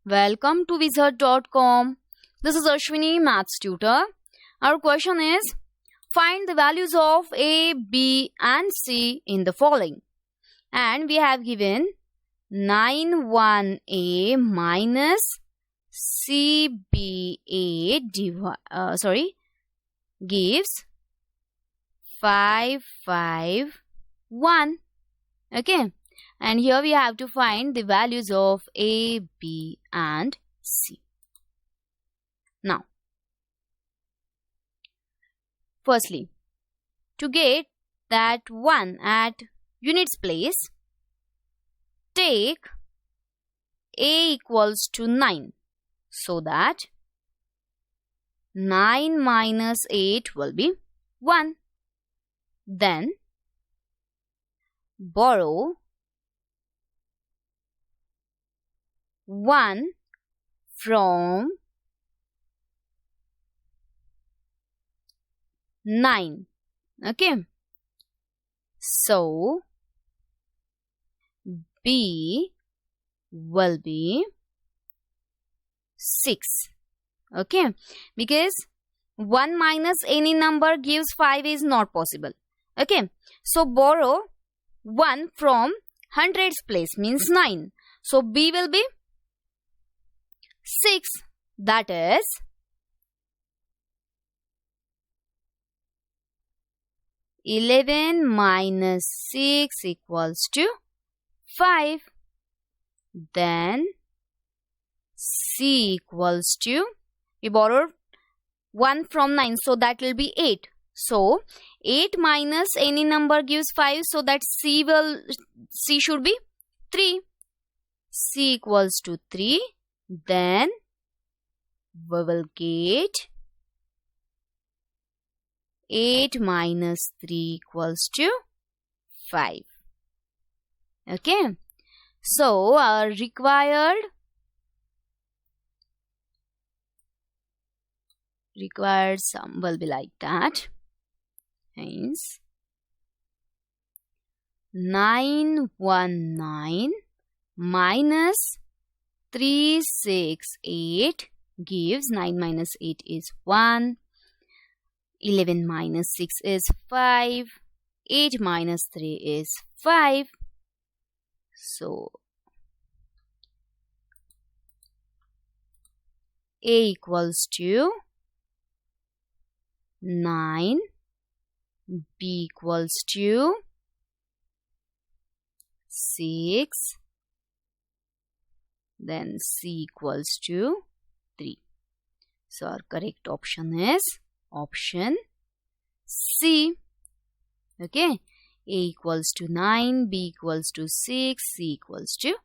Welcome to Wizard.com. This is Ashwini, Maths Tutor. Our question is, find the values of A, B and C in the following. And we have given 9(1)A minus CBA gives 551. Okay. And here we have to find the values of A, B and C. Now, firstly, to get that 1 at units place, take A equals to 9. So that 9 minus 8 will be 1. Then borrow 1 from 9. Okay. So B will be 6. Okay. Because 1 minus any number gives 5 is not possible. Okay. So borrow 1 from hundreds place means 9. So B will be 6, that is 11 minus 6 equals to 5. Then C equals to, we borrowed 1 from 9, so that will be 8. So 8 minus any number gives 5, so that C should be 3. C equals to 3. Then we will get 8 minus 3 equals to 5. Okay. So our required sum will be like that. Hence 919 minus 368 gives 9 minus 8 is 1. 11 minus 6 is 5. 8 minus 3 is 5. So A equals to 9. B equals to 6. Then C equals to 3. So our correct option is option C. Okay. A equals to 9, B equals to 6, C equals to